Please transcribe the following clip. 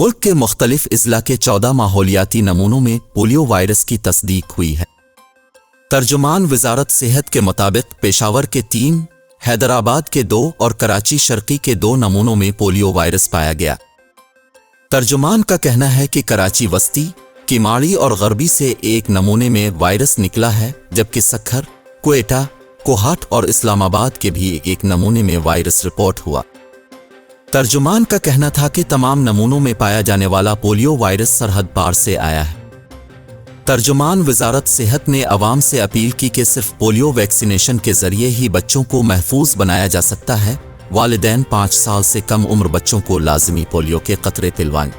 मुल्क के मुख्तलिफ अजला के 14 माहौलियाती नमूनों में पोलियो वायरस की तस्दीक हुई है। तर्जुमान वजारत सेहत के मुताबिक पेशावर के 3, हैदराबाद के 2 और कराची शर्की के 2 नमूनों में पोलियो वायरस पाया गया। तर्जुमान का कहना है कि कराची वस्ती, किमाड़ी और गरबी से एक नमूने में वायरस निकला है, जबकि सक्खर, क्वेटा, कोहाट और इस्लामाबाद के भी एक नमूने में वायरस रिपोर्ट हुआ। तर्जुमान का कहना था कि तमाम नमूनों में पाया जाने वाला पोलियो वायरस सरहद पार से आया है। तर्जुमान वजारत सेहत ने अवाम से अपील की कि सिर्फ पोलियो वैक्सीनेशन के जरिए ही बच्चों को महफूज बनाया जा सकता है। वालिदैन 5 साल से कम उम्र बच्चों को लाजिमी पोलियो के कतरे पिलवाएं।